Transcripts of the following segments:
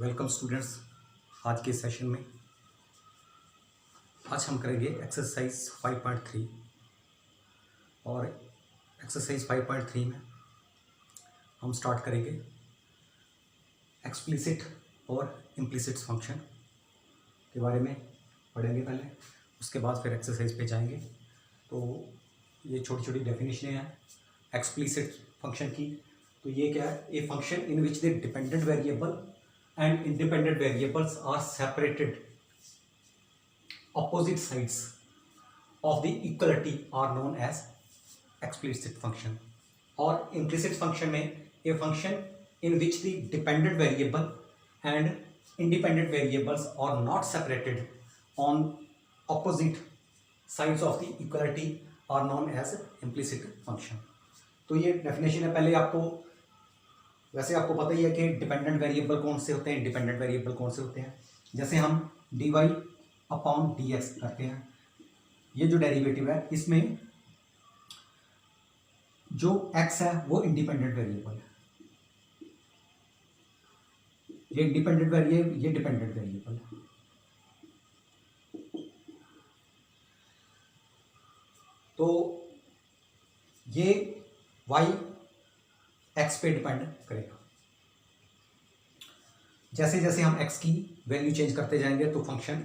Welcome students. आज के session में आज हम करेंगे एक्सरसाइज 5.3 और एक्सरसाइज 5.3 में हम स्टार्ट करेंगे एक्सप्लिसिट और इम्प्लिसिट फंक्शन के बारे में पढ़ेंगे पहले, उसके बाद फिर एक्सरसाइज पे जाएंगे। तो ये छोटी छोटी डेफिनेशन हैं एक्सप्लिसिट फंक्शन की। तो ये क्या है? A function in which the dependent variable and independent variables are separated, opposite sides of the equality are known as explicit function. और implicit function में a function in which the dependent variable and independent variables are not separated on opposite sides of the equality are known as implicit function. तो ये definition है। पहले आपको वैसे आपको पता ही है कि डिपेंडेंट वेरिएबल कौन से होते हैं, इंडिपेंडेंट वेरिएबल कौन से होते हैं। जैसे हम dy अपॉन dx करते हैं, ये जो डेरिवेटिव है इसमें जो x है वो इंडिपेंडेंट वेरिएबल है, ये इंडिपेंडेंट वेरिएबल, ये डिपेंडेंट वेरिएबल है। तो ये y x पे डिपेंड करेगा। जैसे जैसे हम x की वैल्यू चेंज करते जाएंगे तो फंक्शन,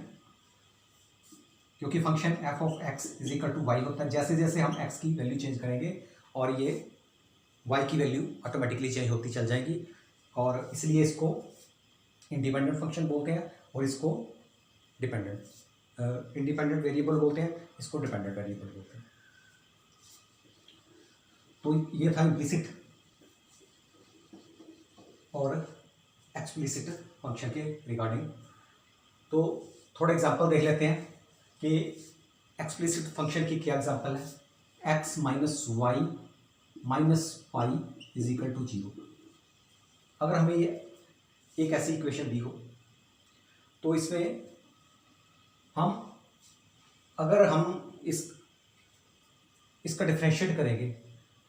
क्योंकि function f of x is equal to y होता है, जैसे जैसे हम x की वैल्यू चेंज करेंगे और ये y की वैल्यू ऑटोमेटिकली चेंज होती चल जाएगी, और इसलिए इसको इंडिपेंडेंट फंक्शन बोलते हैं और इसको इंडिपेंडेंट वेरिएबल बोलते हैं, इसको डिपेंडेंट वेरिएबल बोलते हैं। तो ये था इम्प्लिसिट और एक्सप्लिसिट फंक्शन के रिगार्डिंग। तो थोड़ा एग्जांपल देख लेते हैं कि एक्सप्लिसिट फंक्शन की क्या एग्जांपल है। x minus y minus pi is equal to 0। अगर हमें ये एक ऐसी इक्वेशन दी हो तो इसमें अगर हम इसका डिफरेंशिएट करेंगे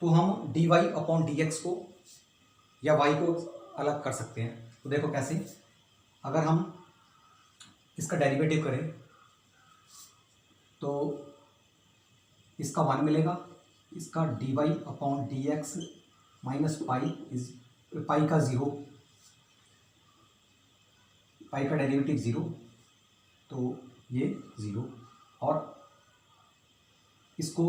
तो हम dy अपॉन dx को या y को अलग कर सकते हैं। तो देखो कैसे, अगर हम इसका डेरिवेटिव करें तो इसका 1 मिलेगा, इसका dy upon dx minus pi का 0, पाई का डेरिवेटिव 0, तो ये 0, और इसको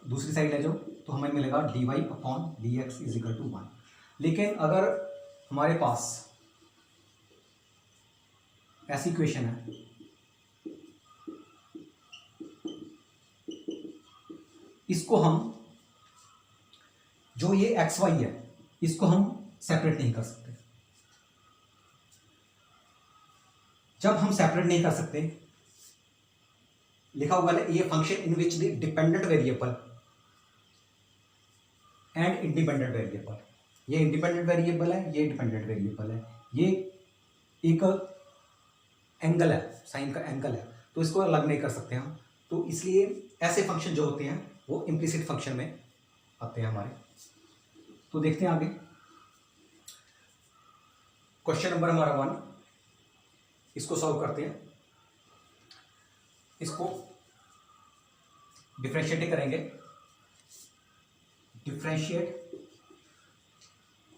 दूसरी साइड ले जाओ तो हमें मिलेगा dy upon dx is equal to 1। लेकिन अगर हमारे पास ऐसी इक्वेशन है, इसको हम, जो ये एक्स वाई है इसको हम सेपरेट नहीं कर सकते। जब हम सेपरेट नहीं कर सकते, लिखा हुआ है ये function in which the dependent variable and independent variable, ये इंडिपेंडेंट वेरिएबल है, ये डिपेंडेंट वेरिएबल है, ये एक एंगल है, साइन का एंगल है, तो इसको अलग नहीं कर सकते हम। तो इसलिए ऐसे फंक्शन जो होते हैं वो इम्प्लिसिट फंक्शन में आते हैं हमारे। तो देखते हैं आगे क्वेश्चन नंबर हमारा 1, इसको सॉल्व करते हैं। इसको डिफरेंशिएट करेंगे, differentiate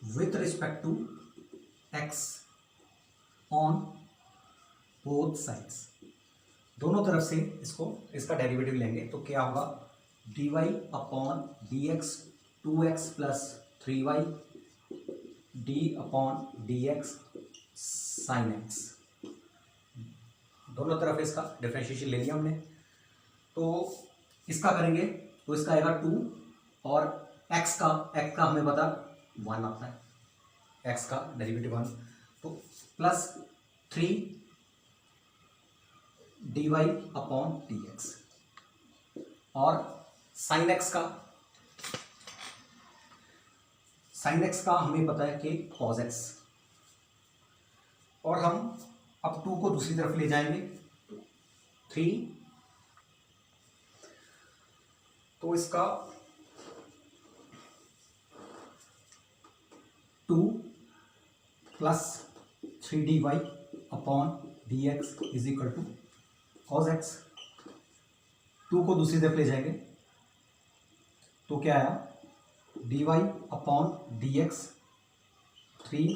with respect to x on both sides, दोनों तरफ से इसका डेरिवेटिव लेंगे तो क्या होगा, dy upon dx 2x plus 3y d upon dx sin x, दोनों तरफ इसका डिफरेंशिएशन ले लिया हमने। तो इसका करेंगे तो इसका आएगा 2, और x का हमें पता 1 आता है, x का डेरिवेटिव 1, तो प्लस 3 dy अपॉन dx, और sin x का हमें पता है कि cos x, और हम अब 2 को दूसरी तरफ ले जाएंगे तो 3, तो इसका 2 plus 3 dy upon dx is equal to cos x। 2 को दूसरी तरफ ले जाएंगे तो क्या आया, dy upon dx 3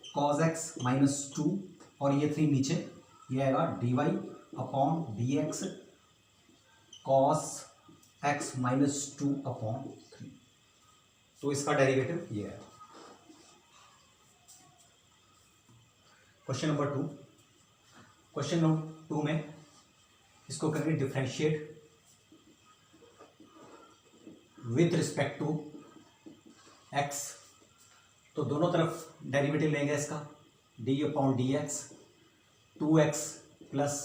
cos x minus 2, और ये 3 नीचे, ये आएगा dy upon dx cos x minus 2 upon 3। तो इसका डेरिवेटिव ये है। Question number 2। क्वेश्चन नंबर 2 में इसको करेंगे differentiate with respect to x। तो दोनों तरफ डेरिवेटिव लेंगे इसका, d upon D x 2x plus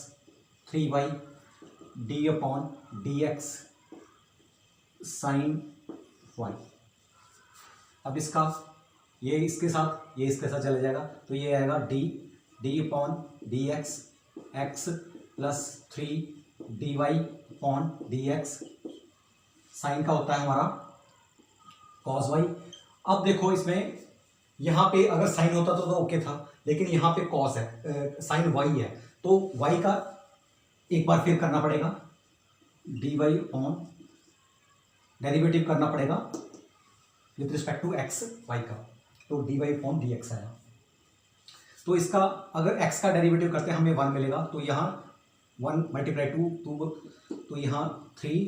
3y d upon D x sine y। अब इसका ये इसके साथ, ये इसके साथ चले जाएगा, तो ये आएगा d upon D x x plus 3 dy upon D x, sine का होता है हमारा cos y। अब देखो इसमें यहाँ पे अगर साइन होता तो ओके था, लेकिन यहाँ पे cos है, साइन y है, तो y का एक बार फिर करना पड़ेगा, dy अपॉन डेरिवेटिव करना पड़ेगा with respect to x y का, तो dy अपॉन डी एक्स आया। तो इसका अगर x का डेरिवेटिव करते हैं हमें 1 मिलेगा, तो यहाँ 1 मल्टीप्लाई 2, तो यहाँ 3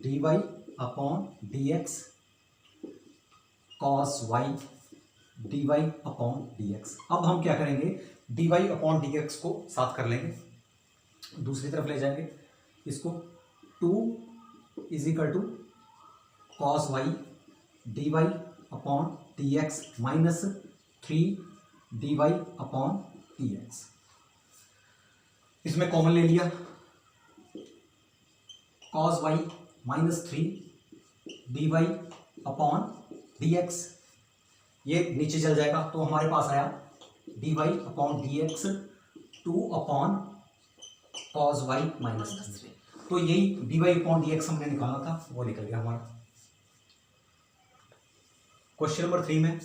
dy upon D x cos y dy upon D x. अब हम क्या करेंगे, dy अपॉन डी एक्स को साथ कर लेंगे, दूसरी तरफ ले जाएंगे इसको, 2 is equal to cos y dy upon D x minus 3 dy upon D x. इसमें कॉमन ले लिया, cos y minus 3 dy upon D x, ये नीचे चल जाएगा, तो हमारे पास आया dy upon D x 2 upon cos y minus 3। तो यही dy अपॉन डी एक्स हमने निकाला था, वो निकल गया हमारा। क्वेश्चन नंबर 3 में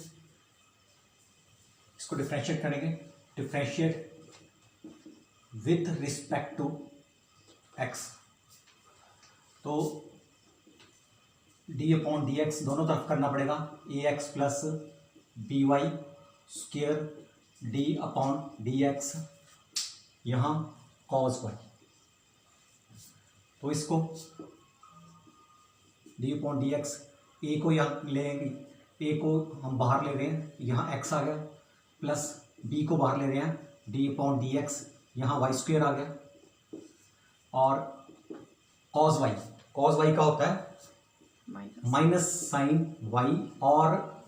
इसको डिफरेंशिएट करेंगे, differentiate with respect to x। तो d अपॉन डी एक्स दोनों तरफ करना पड़ेगा, A X plus B Y square D upon D x, यहाँ कॉस वाई। तो इसको d upon D X, A को यहाँ लेंगे, ए को हम बाहर ले रहे हैं, यहाँ x आ गया, प्लस b को बाहर ले रहे हैं, d अपॉन डी एक्स, यहाँ वाई स्क्वेयर आ गया, और कॉस वाई का होता है माइनस साइन वाई, और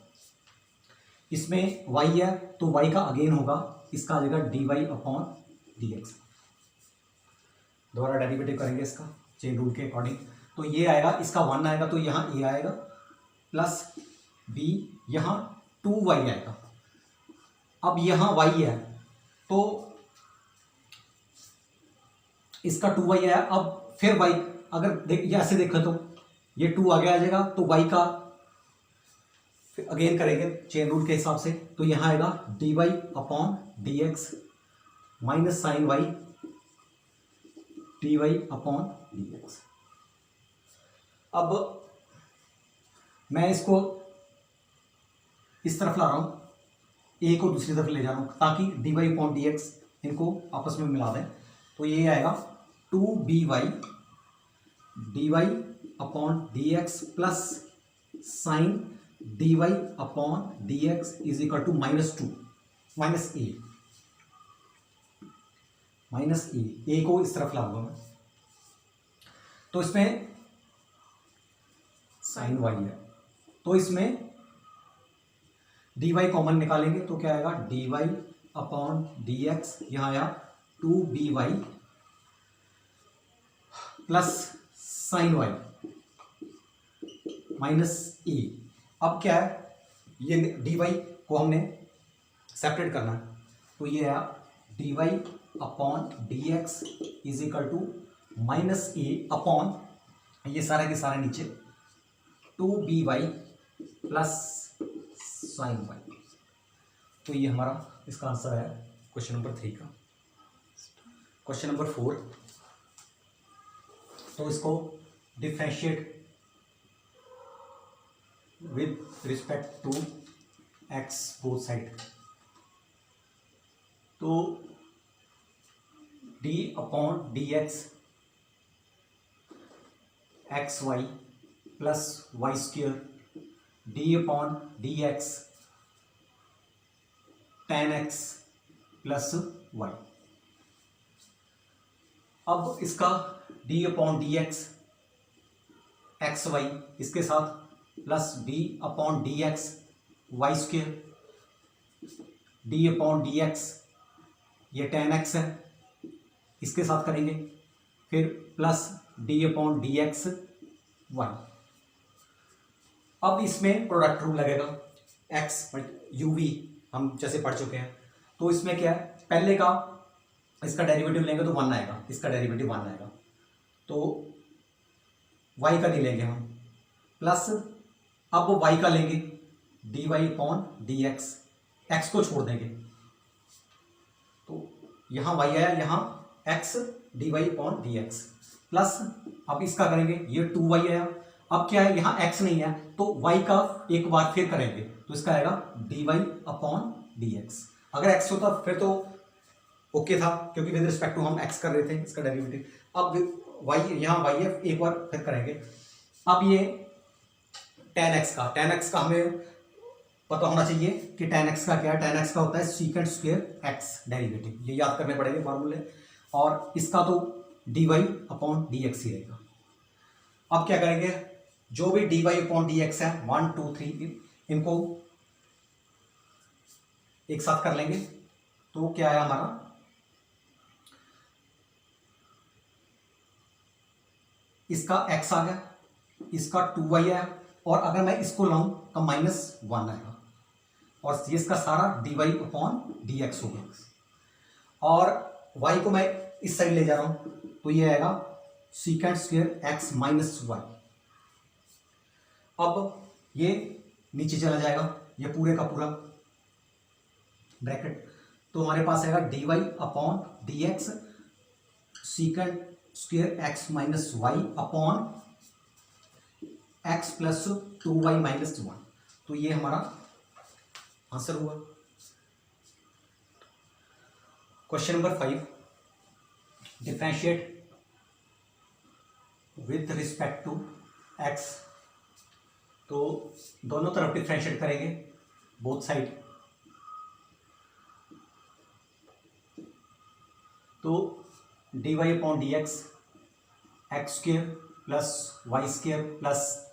इसमें y है तो y का अगेन होगा, इसका आ जाएगा d Y upon D x. दोबारा डेरिवेटिव करेंगे इसका चेन रूल के अकॉर्डिंग, तो ये आएगा, इसका 1 आएगा तो यहाँ a आएगा, प्लस b यहाँ 2y आएगा। अब यहाँ y है तो इसका 2y आया, अब फिर y अगर ये ऐसे देखो तो ये 2 आगे आ जाएगा, तो y का फिर अगेन करेंगे चेन रूल के हिसाब से, तो यहाँ आएगा dy upon D x minus sine y dy upon D x. अब मैं इसको इस तरफ ला रहा हूँ, a को दूसरी तरफ ले जा रहा हूँ, ताकि dy अपॉन डी एक्स इनको आपस में मिला दें। तो ये आएगा 2by dy upon D x plus sine dy upon D x is equal to -2 minus A को इस तरफ लाऊंगा मैं, तो इसमें साइन y है, तो इसमें dy कॉमन निकालेंगे तो क्या आएगा, dy अपॉन डी एक्स, यहाँ आया 2by plus sine y minus A. अब क्या है, ये dy को हमने सेपरेट करना है, तो ये आया dy upon D x is equal to minus a upon, ये सारे के सारे नीचे 2by प्लस साइन y। तो ये हमारा इसका आंसर है क्वेश्चन नंबर 3 का। क्वेश्चन नंबर 4, तो इसको differentiate with respect to X both side. तो D upon D x Y plus Y square D upon D X ten X plus Y. अब इसका D upon D x Y इसके साथ plus D upon D x Y square D upon D x, ये ten X है, इसके साथ करेंगे, फिर plus D upon D x Y. अब इसमें प्रोडक्ट रूल लगेगा, एक्स यू वी हम जैसे पढ़ चुके हैं। तो इसमें क्या है, पहले का इसका डेरिवेटिव लेंगे तो 1 आएगा, इसका डेरिवेटिव 1 आएगा, तो y का नहीं लेंगे हम, प्लस अब y का लेंगे d Y upon D x को छोड़ देंगे, तो यहाँ y आया, यहाँ x d Y upon D x, plus अब इसका करेंगे, ये 2y आया। अब क्या है, यहाँ x नहीं है तो y का एक बार फिर करेंगे, तो इसका आएगा d Y upon D x. अगर x होता फिर तो ओके था, क्योंकि विद रिस्पेक्ट टू हम x कर रहे थे इसका डेरिवेटिव। अब y, यहाँ y है, एक बार फिर करेंगे। अब ये tan x का हमें पता होना चाहिए कि tan x का क्या है। tan x का होता है सीकेंट स्क्वायर x डेरिवेटिव, ये याद करने पड़ेंगे फार्मूले। और इसका तो D Y upon D X ही रहेगा। अब क्या करेंगे, जो भी D Y upon D X है 1 2 3 इनको एक साथ कर लेंगे, तो क्या है हमारा, इसका x आ गया, इसका 2y आया, और अगर मैं इसको लाऊं तो -1 आएगा, और ये इसका सारा dy अपॉन dx हो गया। और y को मैं इस साइड ले जा रहा हूं, तो ये आएगा secant square x minus y. अब ये नीचे चला जाएगा, ये पूरे का पूरा ब्रैकेट, तो हमारे पास आएगा dy upon dx secant square x minus y upon x plus 2y minus 1। तो ये हमारा आंसर हुआ। Question number 5, differentiate with respect to x। तो दोनों तरफ डिफरेंशिएट करेंगे, बोथ साइड। तो D Y upon D x square plus Y square plus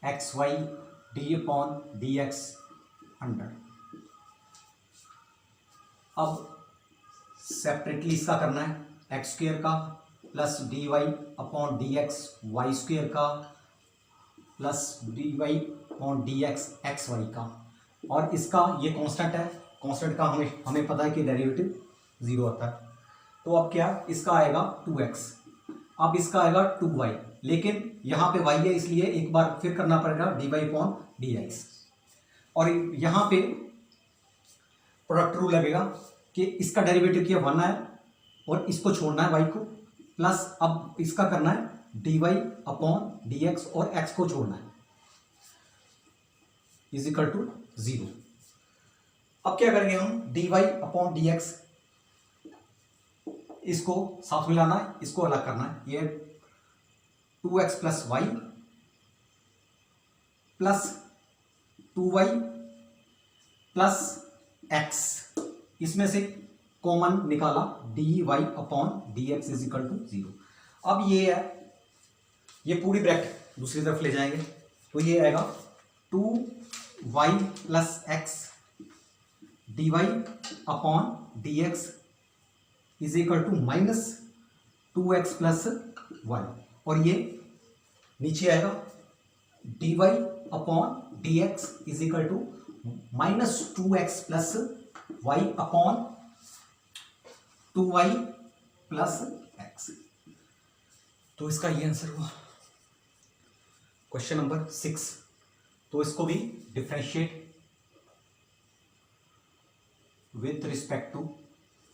x y d upon D x 100। अब सेपरेटली इसका करना है, एक्स स्क्वेयर का plus d Y upon D x Y square का plus d Y upon D x y का, और इसका ये कांस्टेंट है, कांस्टेंट का हमें पता है कि डेरिवेटिव 0 आता है। तो अब क्या, इसका आएगा 2x, अब इसका आएगा 2y, लेकिन यहाँ पे y है इसलिए एक बार फिर करना पड़ेगा dy अपॉन dx। और यहाँ पे प्रोडक्ट रूल लगेगा कि इसका डेरिवेटिव किया 1 है और इसको छोड़ना है y को, प्लस अब इसका करना है dy अपॉन dx और x को छोड़ना है, इज इक्वल टू 0। अब क्या करेंगे हम, dy अपॉन dx इसको साथ में लाना है, इसको अलग करना है। ये 2x plus y plus 2y plus x, इसमें से कॉमन निकाला dy upon dx is equal to 0। अब ये है, ये पूरी ब्रैकेट दूसरी तरफ ले जाएंगे, तो ये आएगा 2y plus x dy upon dx is equal to minus 2x plus y, और ये नीचे आएगा dy upon dx is equal to minus 2x plus y upon 2y plus x। तो इसका ये आंसर हुआ। क्वेश्चन नंबर 6, तो इसको भी differentiate with respect to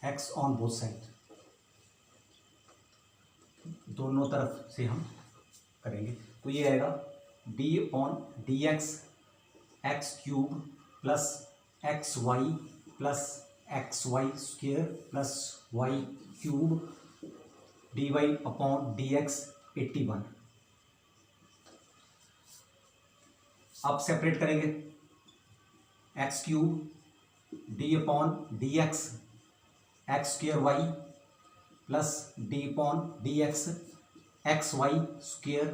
x on both side, दोनों तरफ से हम करेंगे। तो ये आएगा d upon D x x cube plus x Y plus x Y square plus y cube d Y upon D x 81। अब सेपरेट करेंगे, x cube d upon D x x square y plus D upon D x x Y square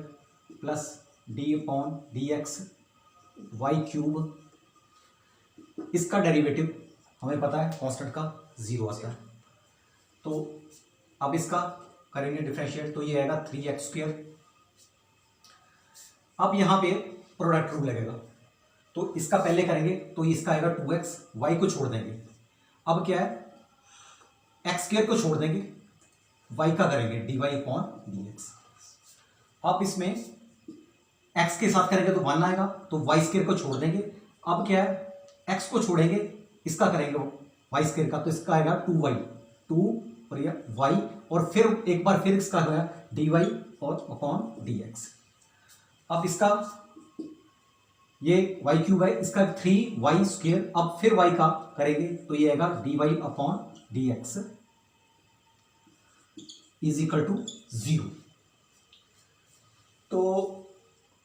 plus D upon D x y cube. इसका derivative हमें पता है constant का 0 आता है, तो अब इसका करेंगे डिफरेंशिएट, तो ये आएगा 3x²। अब यहाँ पे प्रोडक्ट रूल लगेगा, तो इसका पहले करेंगे तो इसका आएगा 2x, y को छोड़ देंगे। अब क्या है, x² को छोड़ देंगे, y का करेंगे dy अपॉन dx। अब इसमें x के साथ करेंगे तो 1 आएगा, तो y² को छोड़ देंगे। अब क्या है, x को छोड़ेंगे, इसका करेंगे y² का, तो इसका आएगा 2y, 2 और ये y, और फिर एक बार फिर इसका हो गया dy और अपॉन dx। अब इसका ये y क्यूब है, इसका 3y², अब फिर y का करेंगे तो ये आएगा dy upon dx is equal to 0। तो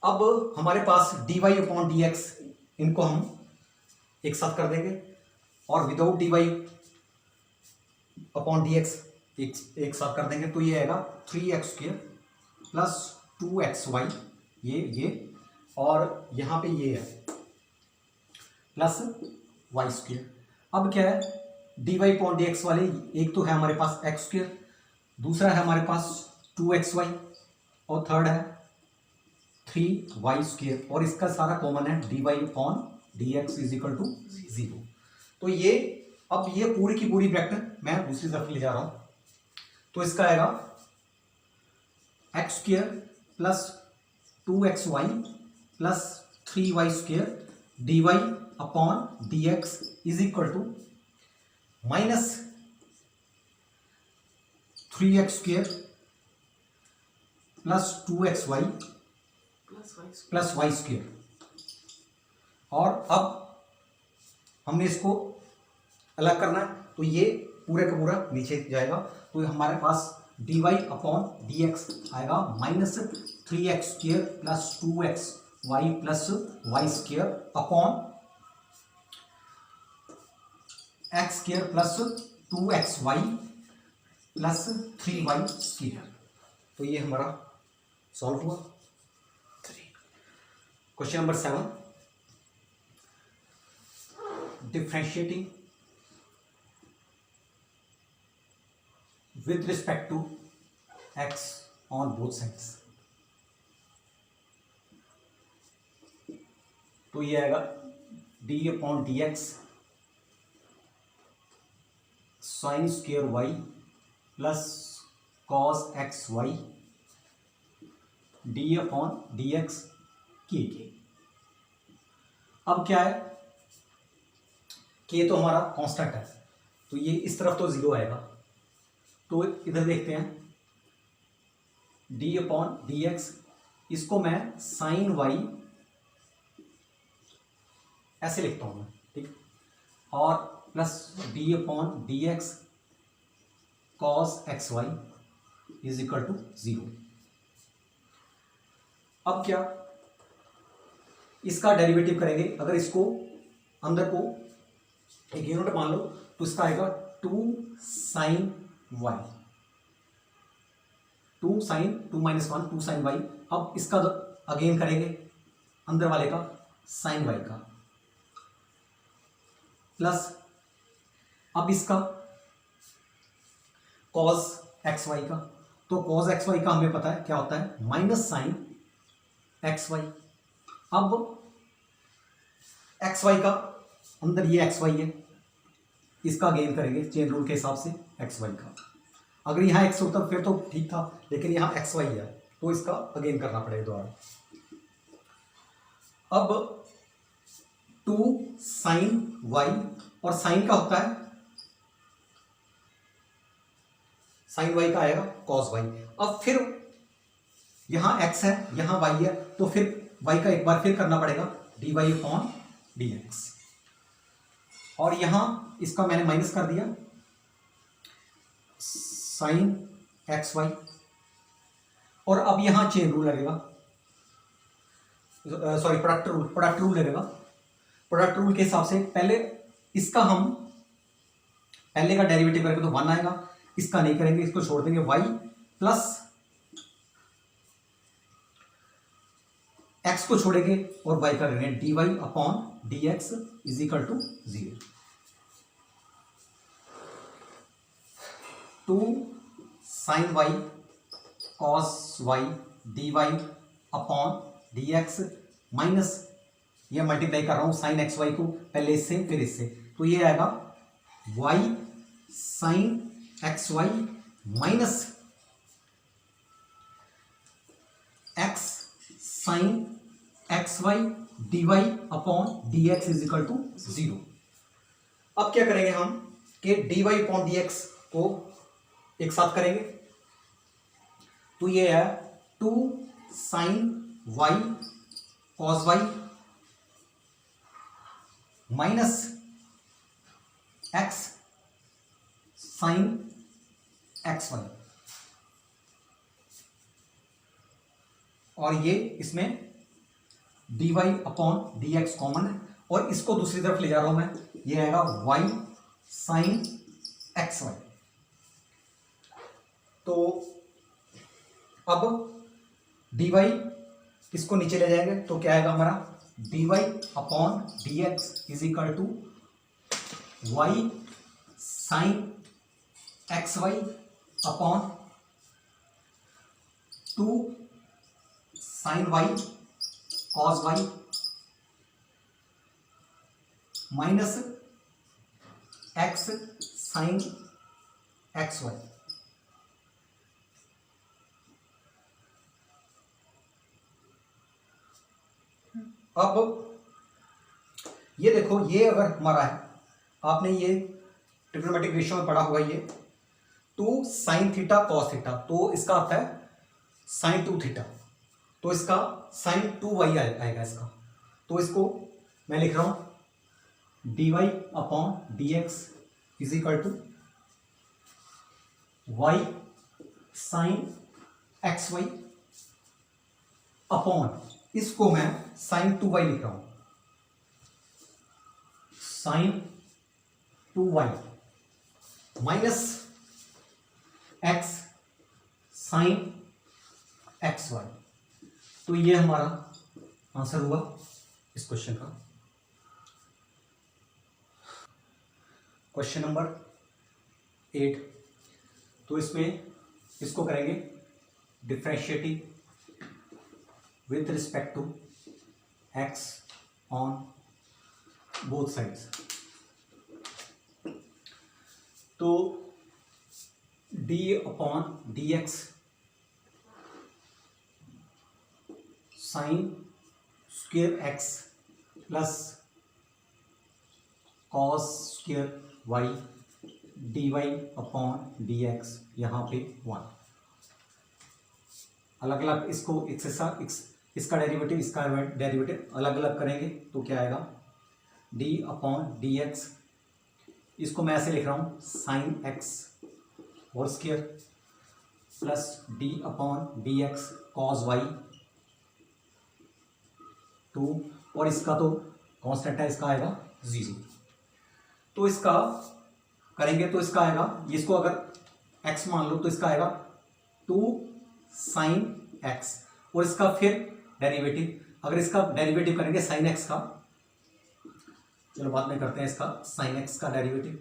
अब हमारे पास dy अपॉन dx, इनको हम एक साथ कर देंगे, और विदाउट dy अपॉन dx एक साथ कर देंगे, तो ये आएगा 3x² प्लस 2xy, ये और यहाँ पे ये है प्लस y²। अब क्या है, dy अपॉन dx वाले एक तो है हमारे पास x², दूसरा है हमारे पास 2xy, और थर्ड है 3y², और इसका सारा कॉमन है dy upon dx is equal to 0। तो ये अब ये पूरी की पूरी ब्रैकेट मैं दूसरी तरफ ले जा रहा हूं, तो इसका आएगा x² plus 2xy plus 3y² dy upon dx is equal to minus 3x² plus 2xy plus y²। और अब हमने इसको अलग करना है, तो ये पूरे का पूरा नीचे जाएगा, तो हमारे पास dy अपॉन dx आएगा minus 3x² plus 2xy plus y² upon x² plus 2xy plus 3y²। तो ये हमारा सॉल्व हुआ। Question number 7, differentiating with respect to x on both sides। तो ये आएगा d upon D x sine square y plus cos x y d upon D x के। अब क्या है, k तो हमारा कांस्टेंट है, तो ये इस तरफ तो 0 आएगा, तो इधर देखते हैं d अपॉन डी एक्स, इसको मैं साइन वाई ऐसे लिखता हूं मैं, ठीक, और plus d upon D x cos x y is equal to 0। अब क्या, इसका डेरिवेटिव करेंगे, अगर इसको अंदर को एक यूनिट मान लो तो इसका आएगा 2 sine y, 2 sine 2 minus 1 2 sine y. अब इसका अगेन करेंगे अंदर वाले का साइन वाई का, प्लस अब इसका कॉस एक्स वाई का, तो कॉस एक्स वाई का हमें पता है क्या होता है, माइनस साइन एक्स वाई। अब एक्स वाई का अंदर ये एक्स वाई है, इसका गेन करेंगे चेन रूल के हिसाब से एक्स वाई का। अगर यहाँ एक्स होता फिर तो ठीक था, लेकिन यहाँ एक्स वाई है तो इसका अगेन करना पड़ेगा दोबारा। अब 2 साइन वाई, और साइन का होता है साइन वाई का आएगा कॉस वाई। अब फिर यहां एक्स है यहां वाई है, तो फिर वाई का एक बार फिर करना पड़ेगा d Y upon D x, और यहां इसका मैंने माइनस कर दिया साइन एक्स वाई, और अब यहां चेन रूल लगेगा, सॉरी प्रोडक्ट रूल लगेगा। प्रोडक्ट रूल के हिसाब से पहले इसका हम पहले का डेरिवेटिव करेंगे तो 1 आएगा, इसका नहीं करेंगे, इसको छोड़ देंगे, y प्लस x को छोड़ेंगे और y का करेंगे dy upon D x is equal to 0। 2 sine y cos y dy upon D x minus, ये मल्टीप्लाई कर रहा हूं साइन एक्स वाई को पहले इससे फिर इससे, तो ये आएगा y sine x y minus x sine x y d Y upon D x is equal to 0। अब क्या करेंगे हम कि d Y upon D x को एक साथ करेंगे, तो ये है 2 sine y cos y minus x sine x y, और ये इसमें d Y upon D x common है, और इसको दूसरी तरफ ले जा रहा हूं मैं, ये आएगा वाई साइन एक्स वाई। तो अब डी वाई इसको नीचे ले जाएंगे तो क्या आएगा हमारा d Y upon D x is equal to y sine x y upon 2 sine y cos y minus x sine x Y. अब ये देखो, ये अगर हमारा है, आपने ये ट्रिग्नोमेट्रिक रेशियो में पढ़ा हुआ, ये 2 साइन थीटा कॉस थीटा, तो इसका अर्थ है साइन 2 थीटा, तो इसका साइन 2 वाई आएगा इसका, तो इसको मैं लिख रहा हूं d Y upon D x is equal to y sine x y upon, इसको मैं साइन 2 वाई लिख रहा हूं, sine 2 y minus x sine x y. तो ये हमारा आंसर हुआ इस क्वेश्चन का। क्वेश्चन नंबर 8, तो इसमें इसको करेंगे differentiating with respect to x on both sides। तो d upon D x sine square x plus cos square y d Y upon D x, यहाँ पे 1। अलग अलग इसको इसका डेरिवेटिव इसका डेरिवेटिव अलग अलग करेंगे तो क्या आएगा d अपॉन डी एक्स, इसको मैं ऐसे लिख रहा हूँ sine x whole square plus d upon D x cos y 2, और इसका तो कांस्टेंट है, इसका आएगा 0। तो इसका करेंगे तो इसका आएगा, इसको अगर x मान लो तो इसका आएगा 2 साइन एक्स, और इसका फिर डेरिवेटिव, अगर इसका डेरिवेटिव करेंगे साइन एक्स का, चलो बाद में करते हैं, इसका साइन एक्स का डेरिवेटिव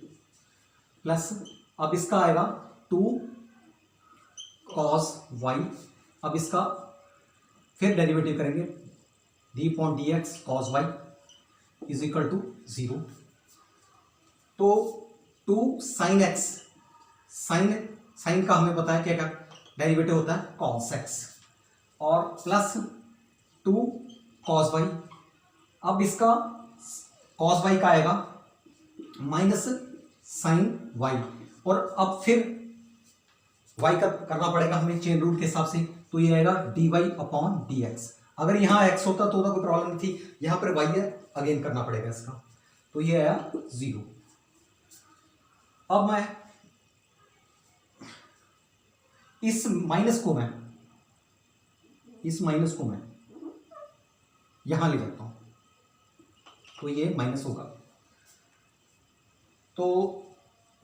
प्लस, अब इसका आएगा 2 कॉस वाई, अब इसका फिर डेरिवेटिव करेंगे d upon D x cos y is equal to 0। तो 2 साइन एक्स, साइन का हमें पता है क्या डेरिवेटिव होता है कॉस एक्स, और प्लस 2 कॉस वाई, अब इसका कॉस वाई का आएगा माइनस साइन वाई, और अब फिर y का करना पड़ेगा हमें चेन रूल के हिसाब से, तो ये आएगा dy अपॉन dx। अगर यहाँ x होता तो कोई प्रॉब्लम नहीं थी, यहाँ पर y है, अगेन करना पड़ेगा इसका, तो ये आया 0। अब मैं इस माइनस को मैं यहां ले जाता हूं, तो ये माइनस होगा। तो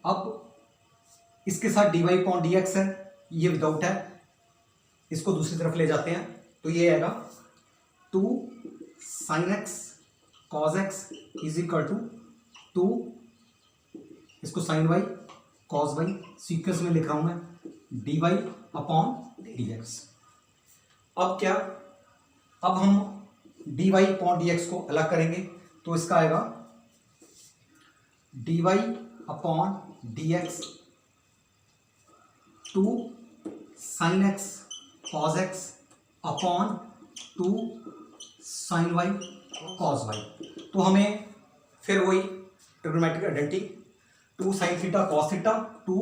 अब इसके साथ dy अपॉन dx है, ये विदाउट है, इसको दूसरी तरफ ले जाते हैं, तो ये आएगा 2 sin x cos x is equal to 2, इसको sin y cos y sequence में लिख रहा हूं मैं, dy अपॉन dx। अब क्या, अब हम dy अपॉन dx को अलग करेंगे, तो इसका आएगा dy upon dx 2 sin x cos x upon 2 sin y cos y। तो हमें फिर वही trigonometric identity 2 sin theta cos theta 2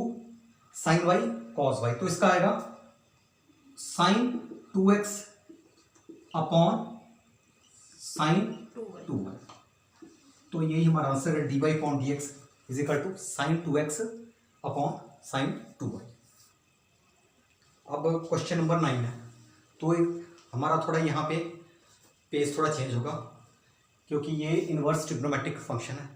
sin y cos y, तो इसका आएगा sin 2x upon sin 2y। तो यही हमारा आंसर है, dy upon dx is equal to sin 2x upon sin 2y। अब क्वेश्चन नंबर 9 है, तो हमारा थोड़ा यहाँ पे पेज थोड़ा चेंज होगा, क्योंकि ये इनवर्स ट्रिग्नोमेट्रिक फंक्शन है।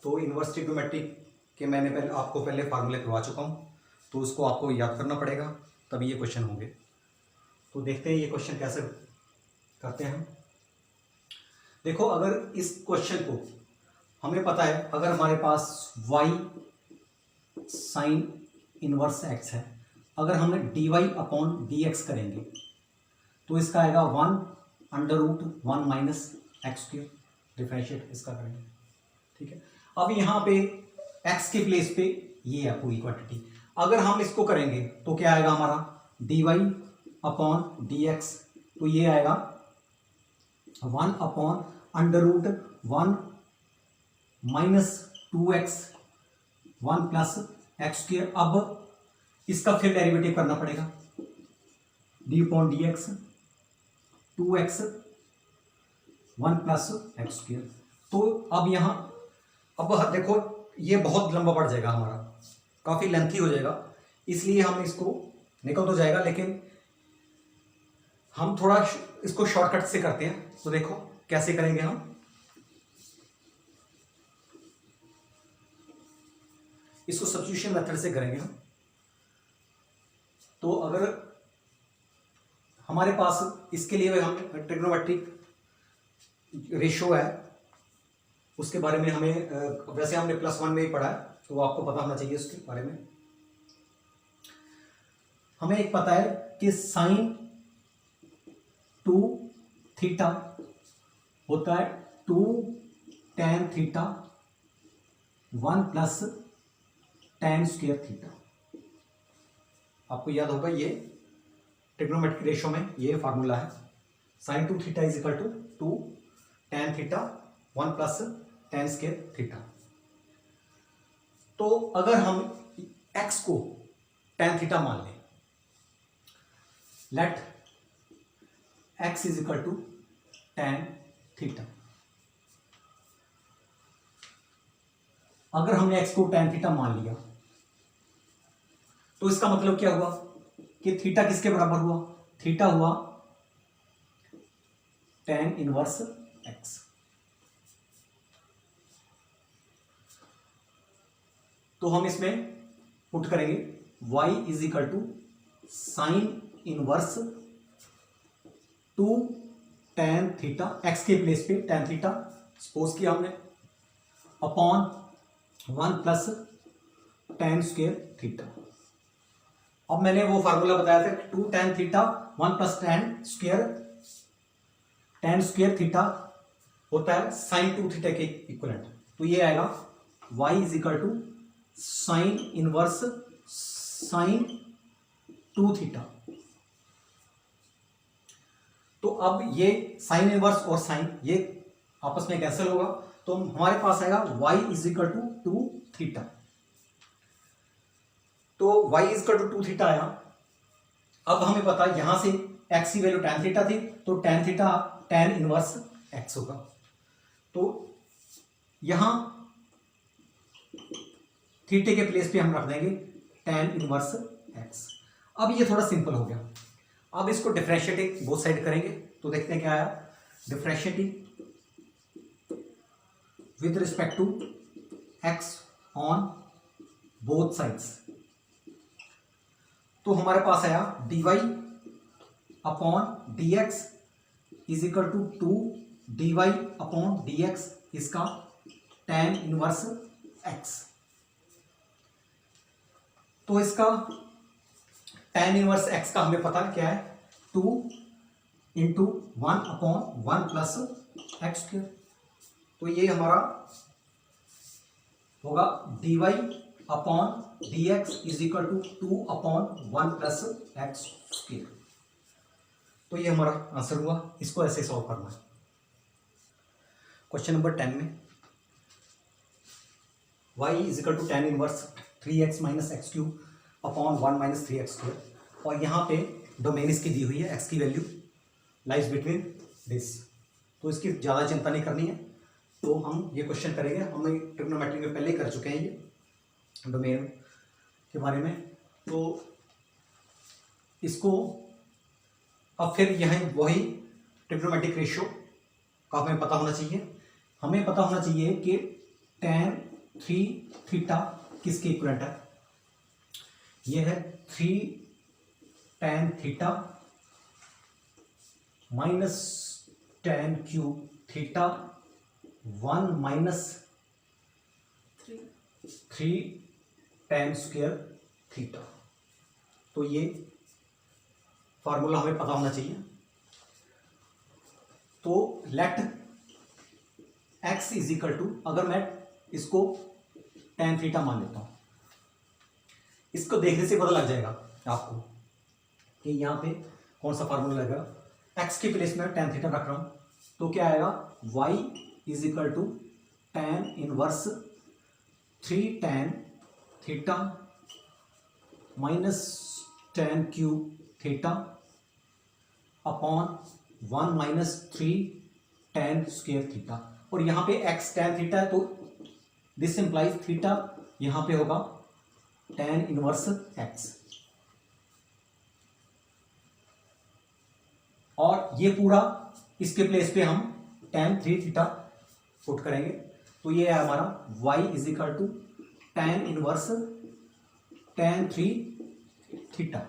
तो इनवर्स ट्रिग्नोमेट्रिक के मैंने आपको पहले फार्मूले करवा चुका हूँ, तो उसको आपको याद करना पड़ेगा, तभी ये क्वेश्चन होंगे। तो देखते हैं ये क्वेश्चन कैसे करते हैं। देखो, अगर इस क्वेश्चन को हमें पता है, अगर हमारे पास y साइन इनवर्स x है, अगर हमने dy अपॉन dx करेंगे तो इसका आएगा 1/√1 माइनस एक्स स्क्वायर, डिफरेंशिएट इसका करेंगे, ठीक है। अब यहाँ पे x के प्लेस पे ये है पूरी क्वांटिटी, अगर हम इसको करेंगे तो क्या आएगा हमारा dy अपॉन dx, तो ये आएगा 1/√1 minus 2x 1 plus x square. अब इसका फिर डेरिवेटिव करना पड़ेगा, D upon D x 2x 1 plus x square. तो अब यहाँ अब देखो ये बहुत लंबा पड़ जाएगा, हमारा काफ़ी लेंथी हो जाएगा, इसलिए हम इसको निकल तो जाएगा, लेकिन हम थोड़ा इसको शॉर्टकट से करते हैं। तो देखो कैसे करेंगे हम, इसको सब्स्टिट्यूशन मेथड से करेंगे हम। तो अगर हमारे पास इसके लिए हम ट्रिग्नोमेट्रिक रेशियो है, उसके बारे में हमें वैसे हमने +1 में ही पढ़ा है, तो आपको पता होना चाहिए उसके बारे में। हमें एक पता है कि साइन 2 थीटा होता है 2 tan theta 1 plus tan square theta. आपको याद होगा ये ट्रिग्नोमेट्रिक रेशियो में ये फार्मूला है, sine 2 theta is equal to 2 tan theta 1 plus tan square theta. तो अगर हम x को tan थीटा मान लें, let x is equal to tan theta, अगर हमने x को tan थीटा मान लिया तो इसका मतलब क्या हुआ कि थीटा किसके बराबर हुआ, थीटा हुआ tan इनवर्स x। तो हम इसमें पुट करेंगे y is equal to sine inverse 2 tan theta, x के प्लेस पे tan थीटा सपोज किया हमने, upon 1 plus tan square theta. अब मैंने वो फार्मूला बताया था 2 tan theta 1 plus tan square theta होता है साइन 2 थीटा के इक्वलेंट। तो ये आएगा y is equal to sine inverse sine 2 theta. तो अब ये साइन इनवर्स और साइन ये आपस में कैंसिल होगा, तो हमारे पास आएगा y is equal to 2 theta. तो y इजकल टू 2 थीटा आया। अब हमें पता है यहां से x की वैल्यू tan थीटा थी, तो tan theta tan inverse x होगा। तो यहां थीटे के प्लेस पे हम रख देंगे tan इनवर्स x। अब ये थोड़ा सिंपल हो गया। अब इसको डिफरेंशिएटिंग बोथ साइड करेंगे तो देखते हैं क्या आया। Differentiating with respect to x on both sides, तो हमारे पास आया dy upon dx is equal to 2 dy upon dx इसका tan इनवर्स x। तो इसका tan इनवर्स x का हमें पता क्या है, 2 into 1 upon 1 plus x square. तो ये हमारा होगा dy upon dx is equal to 2 upon 1 plus x square. तो ये हमारा आंसर हुआ। इसको ऐसे सॉल्व करना है। क्वेश्चन नंबर 10 में y is equal to tan inverse 3x minus x cube upon 1 minus 3x square, और यहाँ पे डोमेन इसकी दी हुई है, x की वैल्यू लाइज बिटवीन दिस। तो इसकी ज़्यादा चिंता नहीं करनी है। तो हम ये क्वेश्चन करेंगे, हम ट्रिग्नोमेट्री में पहले ही कर चुके हैं ये डोमेन के बारे में। तो इसको अब फिर यह वही ट्रिग्नोमेट्रिक रेशियो का हमें पता होना चाहिए। हमें पता होना चाहिए कि tan 3 थीटा किसके इक्वलेंट है। यह है 3 tan theta minus tan cube theta 1 minus 3 tan square theta. तो ये फार्मूला हमें पता होना चाहिए। तो let x is equal to, अगर मैं इसको tan थीटा मान लेता हूं, इसको देखने से पता लग जाएगा आपको कि यहां पे कौन सा फार्मूला लगेगा। x के प्लेस में tan थीटा रख रहा हूं, तो क्या आएगा, y is equal to tan inverse 3 tan theta minus tan cube theta upon 1 minus 3 tan square theta. और यहाँ पे x tan थीटा है, तो दिस इंप्लाइज थीटा यहाँ पे होगा tan इनवर्स x। और ये पूरा इसके प्लेस पे हम tan 3 थीटा पुट करेंगे, तो ये है हमारा y is equal to tan inverse tan 3 theta.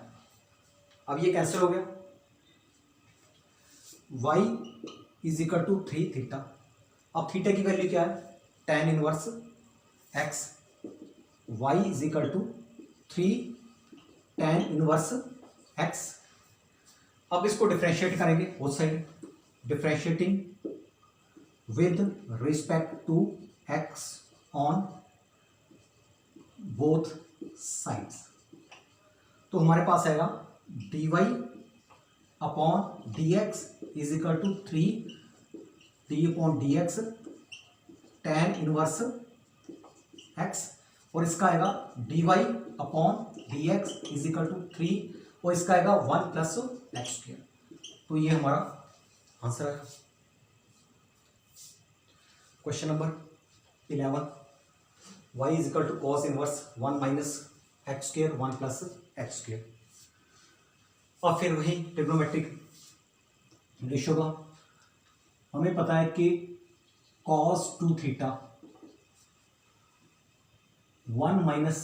अब ये कैंसिल हो गया। y is equal to 3 theta. अब थीटा की वैल्यू क्या है, tan inverse x। y is equal to 3 tan inverse x। अब इसको डिफरेंशिएट करेंगे both side, differentiating with respect to x on both sides. तो हमारे पास आएगा dy upon dx is equal to 3 d upon dx tan inverse x, और इसका आएगा dy upon dx is equal to 3, और इसका आएगा 1 प्लस एक्स स्क्वायर। तो ये हमारा आंसर है। Question number 11, y is equal to cos inverse 1 minus x square 1 plus x square. और फिर वही ट्रिग्नोमेट्रिक रेशियो का हमें पता है कि cos 2 theta 1 minus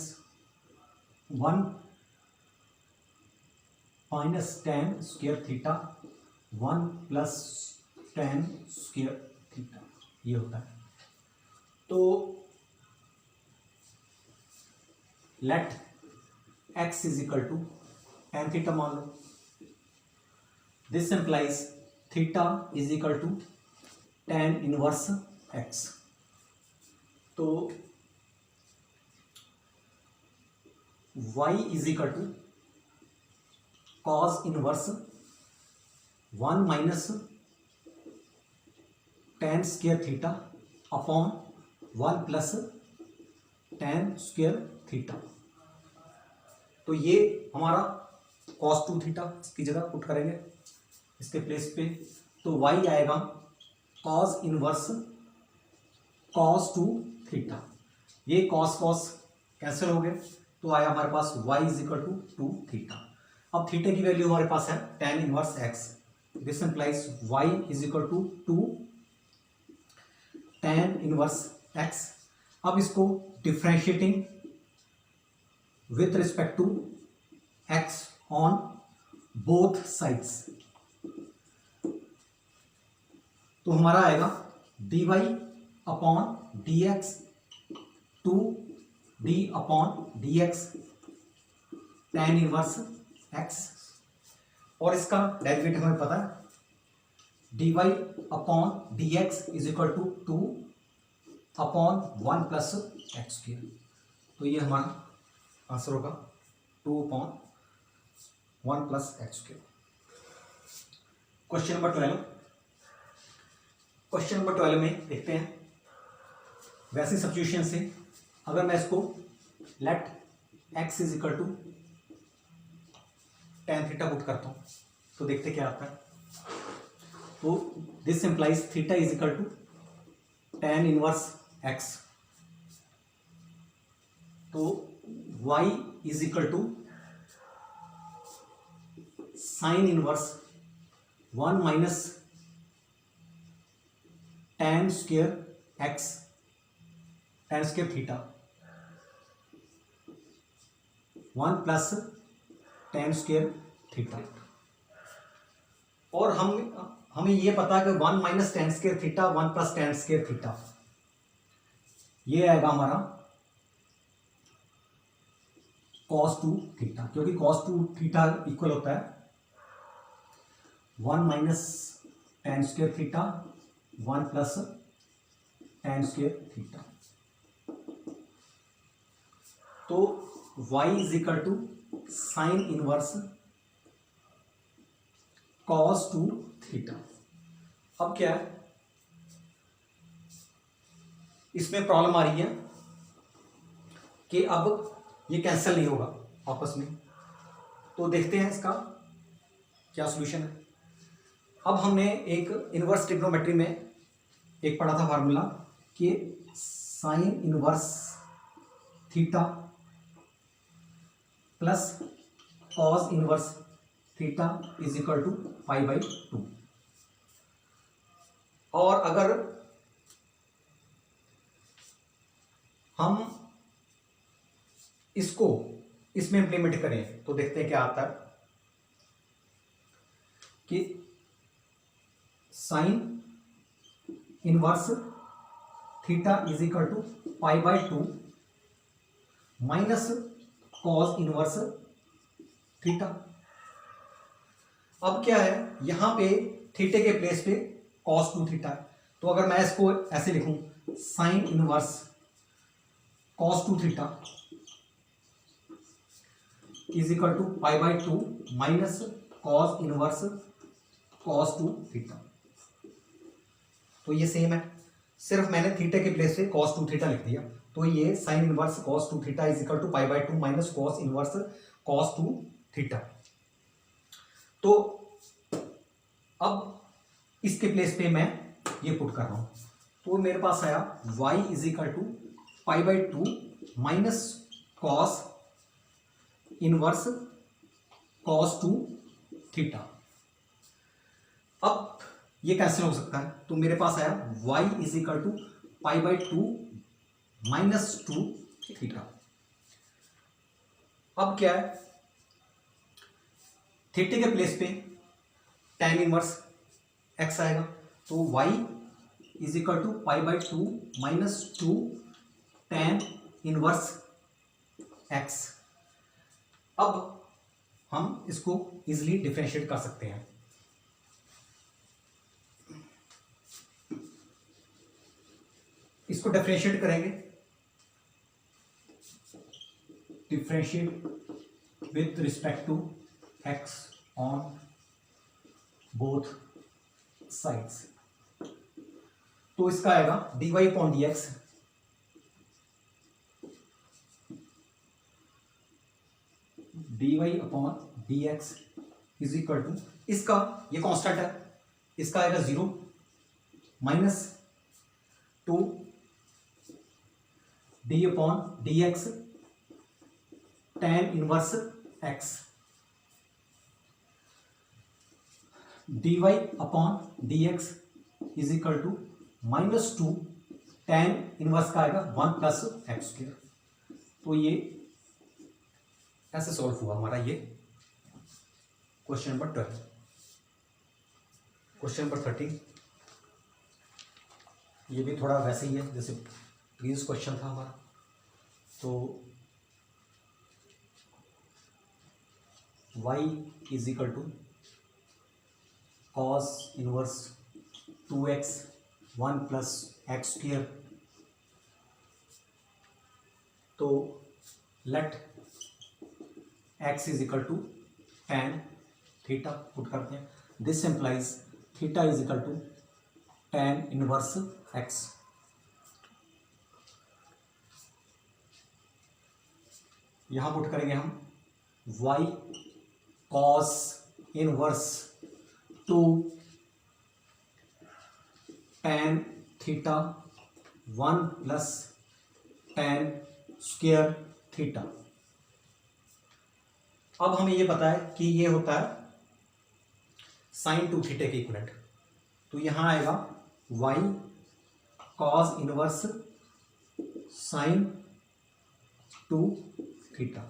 tan square theta 1 plus tan square theta ये होता है। तो let x is equal to tan theta मान लो। This implies theta is equal to tan inverse x। तो y is equal to cos inverse 1 minus tan square theta upon 1 plus tan square theta. तो ये हमारा cos 2 theta की जगह put करेंगे इसके प्लेस पे, तो y आएगा cos इनवर्स cos 2 थीटा। ये cos cos कैंसिल हो गए, तो आया हमारे पास y is equal to 2 theta. अब थीटा की वैल्यू हमारे पास है tan inverse x, this implies y is equal to 2 tan inverse x। अब इसको differentiating with respect to x on both sides, तो हमारा आएगा dy upon dx 2d upon dx tan inverse x, और इसका डेरिवेटिव हमें पता है dy upon dx is equal to 2 upon 1 plus x square, तो ये हमारा आंसर होगा 2 upon 1 plus x square. Question number 12, question number 12 में देखते हैं वैसी सब्स्टिट्यूशन से अगर मैं इसको let x is equal to tan theta put करता हूँ तो देखते क्या आता है। तो this implies theta is equal to tan inverse x, तो y is equal to sine inverse 1 minus tan square x tan square theta 1 plus tan square theta, और हमें ये पता है कि 1 minus tan square theta 1 plus tan square theta, ये आएगा हमारा cos 2 थीटा, क्योंकि cos 2 थीटा इक्वल होता है 1 minus tan square theta 1 plus tan square theta, तो y is equal to sine inverse cos 2 theta. अब क्या है, इसमें प्रॉब्लम आ रही है कि अब ये कैंसिल नहीं होगा आपस में, तो देखते हैं इसका क्या सॉल्यूशन है। अब हमने एक इनवर्स ट्रिग्नोमेट्री में एक पढ़ा था फार्मूला कि sine inverse theta plus cos inverse theta is equal to pi by 2, और अगर हम इसको इसमें इंप्लीमेंट करें तो देखते हैं क्या आता है कि sine inverse theta is equal to pi by 2 minus cos inverse theta. अब क्या है, यहां पे थीटे के प्लेस पे cos 2 थीटा है, तो अगर मैं इसको ऐसे लिखूं sine inverse cos 2 theta is equal to pi by 2 minus cos inverse cos 2 theta, तो ये सेम है, सिर्फ मैंने थीटा के प्लेस पे cos 2 थीटा लिख दिया, तो ये sine inverse cos 2 theta is equal to pi by 2 minus cos inverse cos 2 theta. तो अब इसके प्लेस पे मैं ये पुट कर रहा हूं, तो मेरे पास आया y is equal to pi by 2 minus cos inverse cos 2 theta. अब ये कैंसिल हो सकता है, तो मेरे पास आया y is equal to pi by 2 minus 2 theta. अब क्या है, थीटे के प्लेस पे tan इनवर्स x आएगा, तो y is equal to pi by 2 minus 2 tan inverse x। अब हम इसको इजिली डिफरेंशिएट कर सकते हैं, इसको डिफरेंशिएट करेंगे, differentiate with respect to x on both sides, तो इसका आएगा dy upon dx d Y upon D x is equal to, इसका ये कांस्टेंट है, इसका आएगा 0 minus 2 d upon D x tan inverse x, d Y upon D x is equal to -2 tan inverse का आएगा 1 प्लस एक्स स्क्र। तो ये ऐसे सॉल्व हुआ हमारा ये क्वेश्चन नंबर 12। क्वेश्चन नंबर 13, ये भी थोड़ा वैसे ही है जैसे प्रीवियस क्वेश्चन था हमारा। तो y is equal to cos inverse 2x 1 plus X square. तो let x is equal to tan theta put करते हैं, this implies theta is equal to tan inverse x। यहां पुट करेंगे हम y cos inverse 2 tan theta 1 plus tan square theta. अब हमें ये पता है कि ये होता है sin 2 थीटा के इक्वलेंट। तो यहां आएगा y cos inverse sin 2 theta.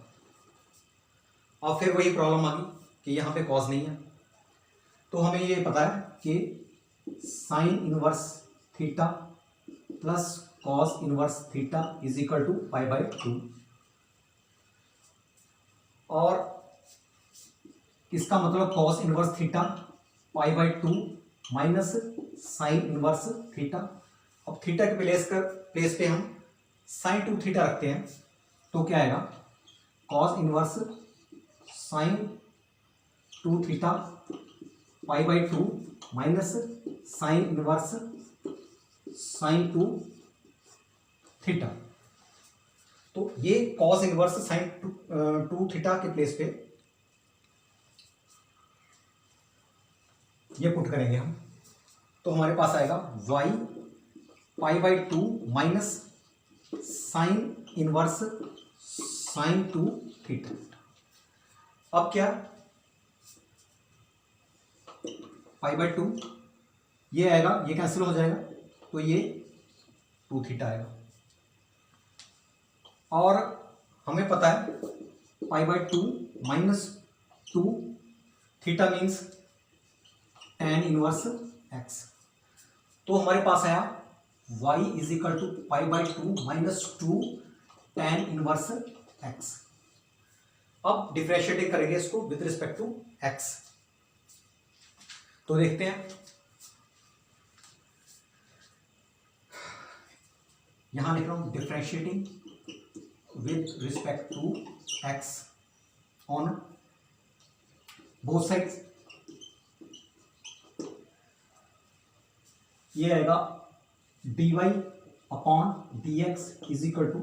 अब फिर वही प्रॉब्लम आ गई कि यहाँ पे कॉज नहीं है, तो हमें ये पता है कि sine inverse theta plus cos inverse theta is equal to π/2। और इसका मतलब cos inverse theta π/2 minus sine inverse theta. अब थीटा के प्लेस पे हम साइन 2 थीटा रखते हैं, तो क्या आएगा cos inverse sine 2 theta π/2 minus sine inverse sine 2 theta. तो ये कॉस इनवर्स साइन 2 थीटा के प्लेस पे ये पुट करेंगे हम, तो हमारे पास आएगा y π/2 minus sine inverse sine 2 theta. अब क्या π/2 ये आएगा, ये कैंसिल हो जाएगा, तो ये 2 थीटा आएगा। और हमें पता है π/2 minus 2 theta means tan inverse x। तो हमारे पास आया y is equal to π/2 minus 2 tan inverse x। अब डिफरेंशिएट करेंगे इसको विद रिस्पेक्ट टू x। तो देखते हैं, यहां लिख रहा हूं differentiating with respect to x on both sides. ये आएगा dy upon dx is equal to,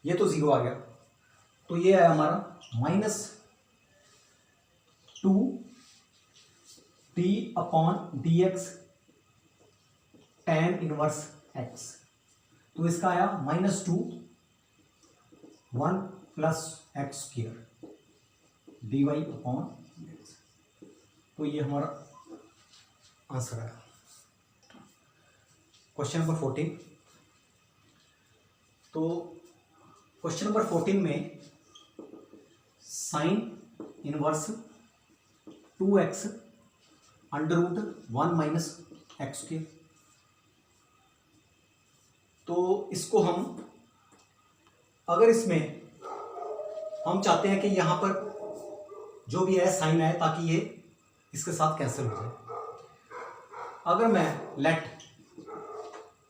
ये तो 0 आ गया, तो ये आया हमारा -2 d upon dx tan inverse x। तो इसका आया -2 1 plus x square dy upon dx। तो ये हमारा आंसर आया। Question number 14। तो क्वेश्चन नंबर 14 में sine inverse 2x √1 minus x के, तो इसको हम, अगर इसमें हम चाहते हैं कि यहां पर जो भी है साइन आए ताकि ये इसके साथ कैंसिल हो जाए। अगर मैं लेट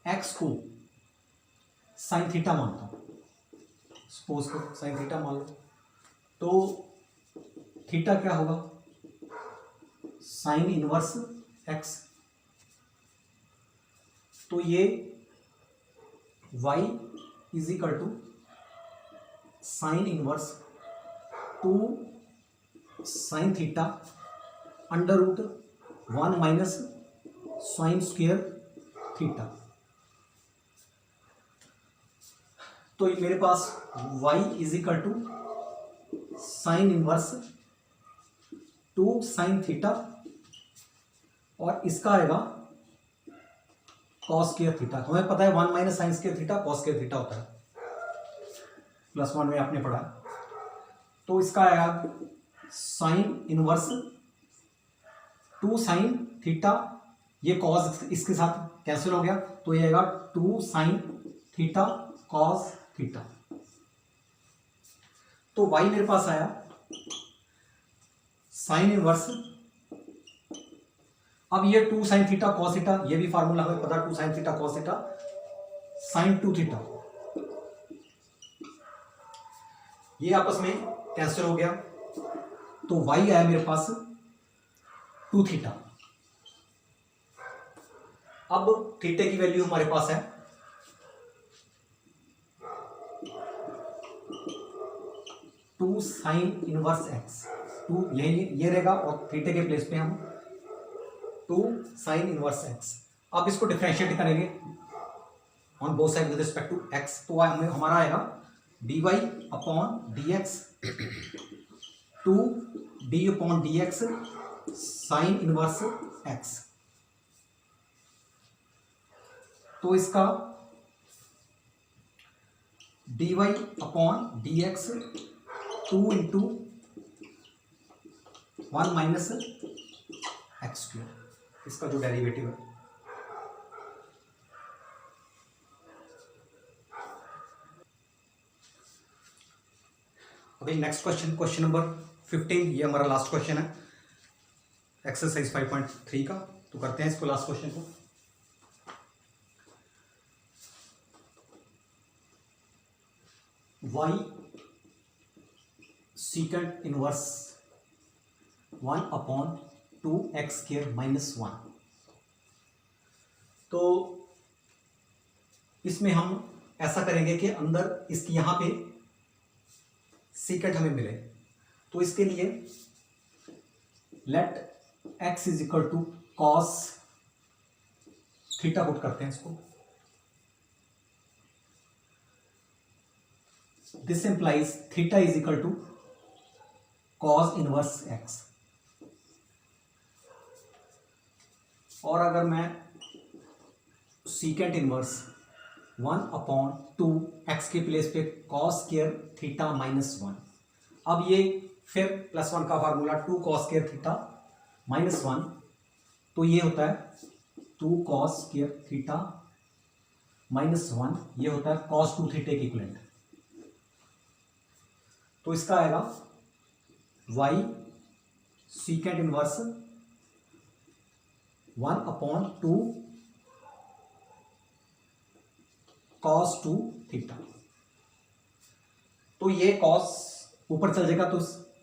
x को साइन थीटा मानता हूं, सपोज को साइन थीटा मान लो, तो थीटा क्या होगा साइन इनवर्स x। तो ये y is equal to sine inverse 2 sine theta under root 1 minus sine square theta. तो ये मेरे पास y is equal to sine inverse 2 sine theta और इसका आएगा कॉस स्क्वायर थीटा। हमें पता है 1 minus sine square theta cos square theta होता है, +1 में आपने पढ़ा। तो इसका आएगा साइन इनवर्स 2 साइन थीटा, ये कॉस इसके साथ कैंसिल हो गया, तो ये आएगा 2 साइन थीटा कॉस थीटा। तो y मेरे पास आया साइन इनवर्स, अब ये 2 साइन थीटा कॉस थीटा, ये भी फार्मूला हमें पता, 2 sine theta cos theta sine 2 theta, ये आपस में कैंसिल हो गया। तो y आया मेरे पास 2 थीटा। अब थीटे की वैल्यू हमारे पास है 2 साइन इनवर्स x, 2 ये रहेगा और थीटे के प्लेस पे हम 2 साइन इनवर्स x। अब इसको डिफरेंशिएट करेंगे on both side with respect to x, तो हमारा आएगा dy upon dx 2 d upon dx sine inverse x। तो इसका dy upon dx 2 into 1 minus x square, इसका जो डेरिवेटिव है। अभी नेक्स्ट क्वेश्चन, क्वेश्चन नंबर 15, ये हमारा लास्ट क्वेश्चन है एक्सरसाइज 5.3 का। तो करते हैं इसको, लास्ट क्वेश्चन को। y secant inverse 1 upon 2x square minus 1। तो इसमें हम ऐसा करेंगे कि अंदर इसकी यहां पे सीकेंट हमें मिले, तो इसके लिए let x is equal to cos theta put करते हैं इसको। This implies theta is equal to cos inverse x। और अगर मैं सीकेंट इनवर्स 1 अपॉन 2 x के प्लेस पे कॉस स्क्वायर थीटा माइनस 1, अब ये फिर +1 का formula 2 cos square theta minus 1, तो ये होता है 2 कॉस स्क्वायर थीटा माइनस 1, ये होता है कॉस 2 थीटा के इक्विवेलेंट। तो इसका आएगा y secant inverse 1 upon 2 cos 2 theta. तो ये कॉस ऊपर चल जाएगा, तो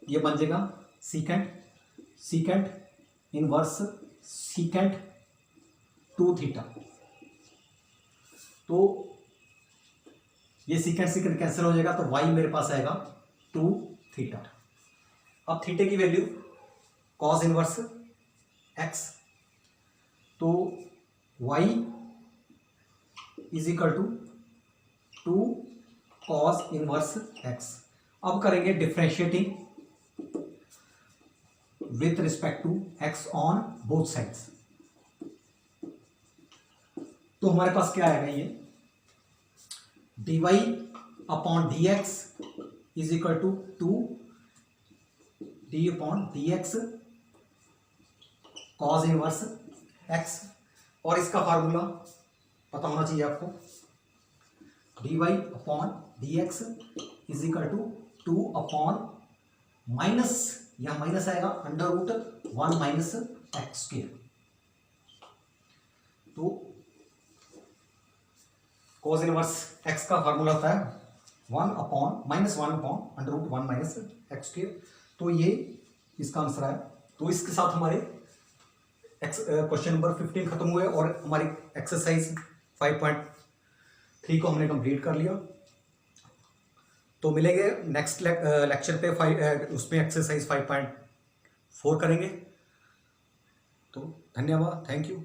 ये बन जाएगा सीकेंट इनवर्स सीकेंट 2 थीटा। तो ये सीकेंट कैंसिल हो जाएगा, तो y मेरे पास आएगा 2 थीटा। अब थीटे की वैल्यू कॉस इनवर्स x, तो y is equal to 2 cos inverse x। अब करेंगे differentiating with respect to x on both sides. तो हमारे पास क्या आएगा, ये dy upon dx is equal to 2 d upon dx cos inverse x, और इसका फार्मूला पता होना चाहिए आपको, dy upon dx is equal to 2 upon minus, यहां माइनस आएगा under root 1 minus x square. तो कॉस इनवर्स x का फार्मूला होता है 1 upon minus 1 upon under root 1 minus x square. तो ये इसका आंसर है। तो इसके साथ हमारे क्वेश्चन नंबर 15 खत्म हुए और हमारी एक्सरसाइज 5.3 को हमने कंप्लीट कर लिया। तो मिलेंगे नेक्स्ट लेक्चर पे उसमें एक्सरसाइज 5.4 करेंगे। तो धन्यवाद, थैंक यू।